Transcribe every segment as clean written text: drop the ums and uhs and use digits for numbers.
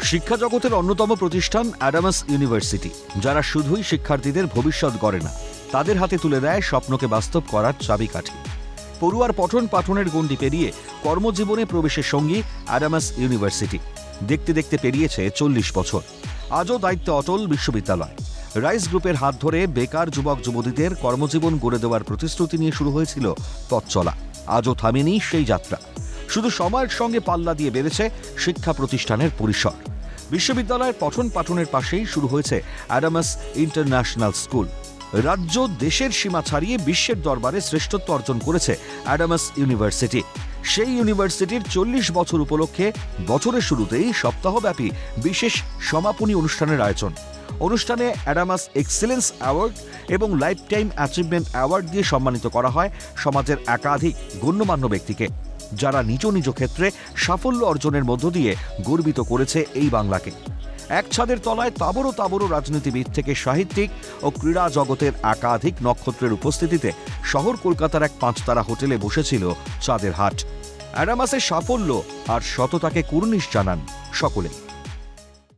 শিক্ষা জগতের অন্যতম প্রতিষ্ঠান অ্যাডামাস ইউনিভার্সিটি, যারা শুধুই শিক্ষার্থীদের ভবিষ্যৎ গড়ে না, তাদের হাতে তুলে দেয় স্বপ্নকে বাস্তব করার চাবিকাঠি। পড়ুয়ার পঠন পাঠনের গণ্ডি পেরিয়ে কর্মজীবনে প্রবেশের সঙ্গী অ্যাডামাস ইউনিভার্সিটি। দেখতে দেখতে পেরিয়েছে 40 বছর। আজও দায়িত্বে অটল বিশ্ববিদ্যালয়। রাইস গ্রুপের হাত ধরে বেকার যুবক যুবতীদের কর্মজীবন গড়ে দেওয়ার প্রতিশ্রুতি নিয়ে শুরু হয়েছিল পথ চলা। আজও থামেনি সেই যাত্রা। শুধু সময়ের সঙ্গে পাল্লা দিয়ে বেড়েছে শিক্ষা প্রতিষ্ঠানের পরিসর। বিশ্ববিদ্যালয়ের পঠন পাঠনের পাশেই শুরু হয়েছে অ্যাডামাস ইন্টারন্যাশনাল স্কুল। রাজ্য দেশের সীমা ছাড়িয়ে বিশ্বের দরবারে শ্রেষ্ঠত্ব অর্জন করেছে অ্যাডামাস ইউনিভার্সিটি। সেই ইউনিভার্সিটির 40 বছর উপলক্ষে বছরের শুরুতেই সপ্তাহব্যাপী বিশেষ সমাপনী অনুষ্ঠানের আয়োজন। অনুষ্ঠানে অ্যাডামাস এক্সেলেন্স অ্যাওয়ার্ড এবং লাইফ টাইম অ্যাচিভমেন্ট অ্যাওয়ার্ড দিয়ে সম্মানিত করা হয় সমাজের একাধিক গণ্যমান্য ব্যক্তিকে, যারা নিজ নিজ ক্ষেত্রে সাফল্য অর্জনের মধ্য দিয়ে গর্বিত করেছে এই বাংলাকে। এক ছাদের তলায় তাবড়ো তাবড়ো রাজনীতিবিদ থেকে সাহিত্যিক ও ক্রীড়া জগতের একাধিক নক্ষত্রের উপস্থিতিতে শহর কলকাতার এক 5 তারা হোটেলে বসেছিল চাঁদের হাট। অ্যাডামাসের সাফল্য আর সততাকে কুর্নিশ জানান সকলে।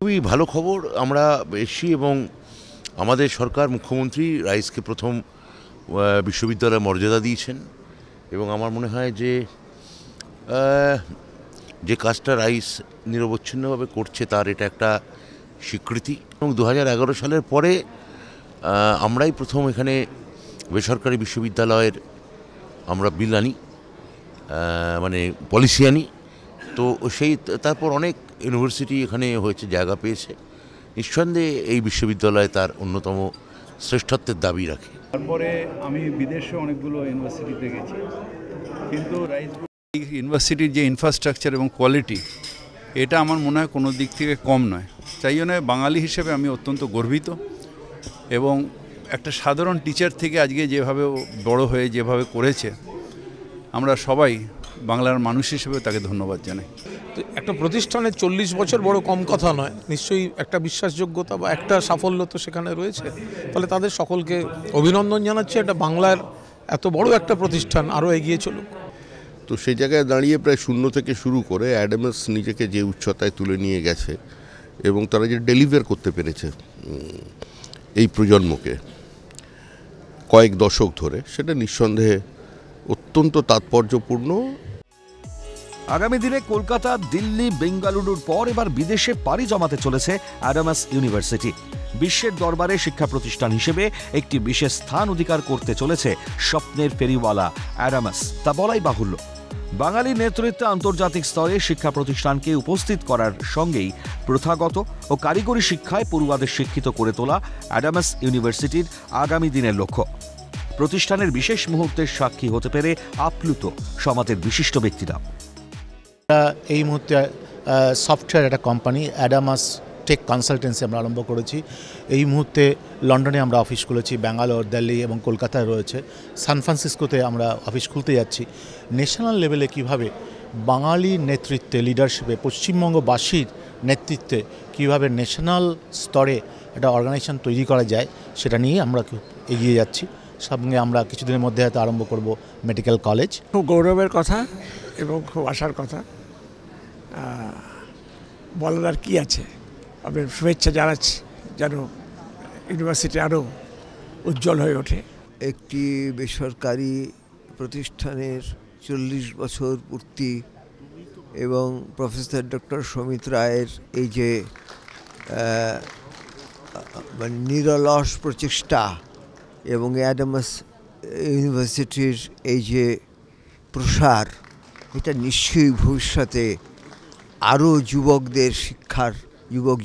খুবই ভালো খবর আমরা এসেছি এবং আমাদের সরকার, মুখ্যমন্ত্রী রাইসকে প্রথম বিশ্ববিদ্যালয়ের মর্যাদা দিয়েছেন এবং আমার মনে হয় যে কাজটা রাইস নিরবচ্ছিন্নভাবে করছে তার এটা একটা স্বীকৃতি। এবং 2011 সালের পরে আমরাই প্রথম এখানে বেসরকারি বিশ্ববিদ্যালয়ের আমরা বিল আনি, মানে পলিসি আনি। তো তারপর অনেক ইউনিভার্সিটি এখানে হয়েছে, জায়গা পেয়েছে। নিঃসন্দেহে এই বিশ্ববিদ্যালয় তার অন্যতম শ্রেষ্ঠত্বের দাবি রাখে। তারপরে আমি বিদেশে অনেকগুলো ইউনিভার্সিটিতে গেছি, কিন্তু রাইস ইউনিভার্সিটির যে ইনফ্রাস্ট্রাকচার এবং কোয়ালিটি, এটা আমার মনে হয় কোনো দিক থেকে কম নয়। তাই জন্য বাঙালি হিসেবে আমি অত্যন্ত গর্বিত এবং একটা সাধারণ টিচার থেকে আজকে যেভাবে বড় হয়ে যেভাবে করেছে, আমরা সবাই বাংলার মানুষ হিসেবে তাকে ধন্যবাদ জানাই। তো একটা প্রতিষ্ঠানের 40 বছর বড় কম কথা নয়, নিশ্চয়ই একটা বিশ্বাসযোগ্যতা বা একটা সাফল্য তো সেখানে রয়েছে। ফলে তাদের সকলকে অভিনন্দন জানাচ্ছি। এটা বাংলার এত বড় একটা প্রতিষ্ঠান আরও এগিয়ে চলুক। তো সেই জায়গায় দাঁড়িয়ে প্রায় শূন্য থেকে শুরু করে অ্যাডামাস নিজেকে যে উচ্চতায় তুলে নিয়ে গেছে এবং তারা যে ডেলিভার করতে পেরেছে এই প্রজন্মকে কয়েক দশক ধরে, সেটা নিঃসন্দেহে অত্যন্ত তাৎপর্যপূর্ণ। আগামী দিনে কলকাতা, দিল্লি, বেঙ্গালুরুর পর এবার বিদেশে পাড়ি জমাতে চলেছে অ্যাডামাস ইউনিভার্সিটি। বিশ্বের দরবারে শিক্ষা প্রতিষ্ঠান হিসেবে একটি বিশেষ স্থান অধিকার করতে চলেছে স্বপ্নের ফেরিওয়ালা অ্যাডামাস, তা বলাই বাহুল্য। বাঙালি নেতৃত্বে আন্তর্জাতিক স্তরে শিক্ষা প্রতিষ্ঠানকে উপস্থিত করার সঙ্গেই প্রথাগত ও কারিগরি শিক্ষায় পড়ুয়াদের শিক্ষিত করে তোলা অ্যাডামাস ইউনিভার্সিটির আগামী দিনের লক্ষ্য। প্রতিষ্ঠানের বিশেষ মুহূর্তের সাক্ষী হতে পেরে আপ্লুত সমাজের বিশিষ্ট ব্যক্তিরা। এই মুহূর্তে সফটওয়্যার একটা কোম্পানি অ্যাডামাস টেক কনসালটেন্সি আমরা আরম্ভ করেছি। এই মুহূর্তে লন্ডনে আমরা অফিস খুলেছি, ব্যাঙ্গালোর, দিল্লি এবং কলকাতায় রয়েছে। সান ফ্রান্সিসকোতে আমরা অফিস খুলতে যাচ্ছি। ন্যাশনাল লেভেলে কিভাবে বাঙালি নেতৃত্বে, লিডারশিপে, পশ্চিমবঙ্গবাসীর নেতৃত্বে কিভাবে ন্যাশনাল স্তরে একটা অর্গানাইজেশন তৈরি করা যায়, সেটা নিয়ে আমরা এগিয়ে যাচ্ছি। সঙ্গে আমরা কিছুদিনের মধ্যে হয়তো আরম্ভ করব মেডিকেল কলেজ। খুব গৌরবের কথা এবং খুব আশার কথা, বলার আর কি আছে। আমি শুভেচ্ছা জানাচ্ছি যেন ইউনিভার্সিটি আরও উজ্জ্বল হয়ে ওঠে। একটি বেসরকারি প্রতিষ্ঠানের 40 বছর পূর্তি এবং প্রফেসর ডক্টর সমিত রায়ের এই যে নিরলস প্রচেষ্টা এবং অ্যাডামাস ইউনিভার্সিটির এই যে প্রসার, এটা নিশ্চয়ই ভবিষ্যতে আরও যুবক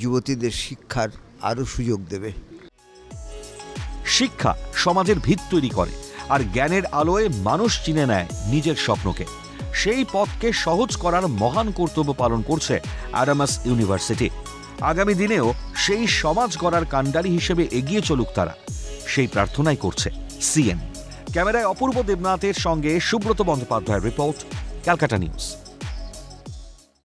যুবতীদের শিক্ষার আরও সুযোগ দেবে। শিক্ষা সমাজের ভিত তৈরি করে, আর জ্ঞানের আলোয় মানুষ চিনে নেয় নিজের স্বপ্নকে। সেই পথকে সহজ করার মহান কর্তব্য পালন করছে অ্যাডামাস ইউনিভার্সিটি। আগামী দিনেও সেই সমাজ গড়ার কাণ্ডারি হিসেবে এগিয়ে চলুক তারা, সেই প্রার্থনাই করছে সিএন। ক্যামেরায় অপূর্ব দেবনাথের সঙ্গে সুব্রত বন্দ্যোপাধ্যায়ের রিপোর্ট, ক্যালকাটা নিউজ।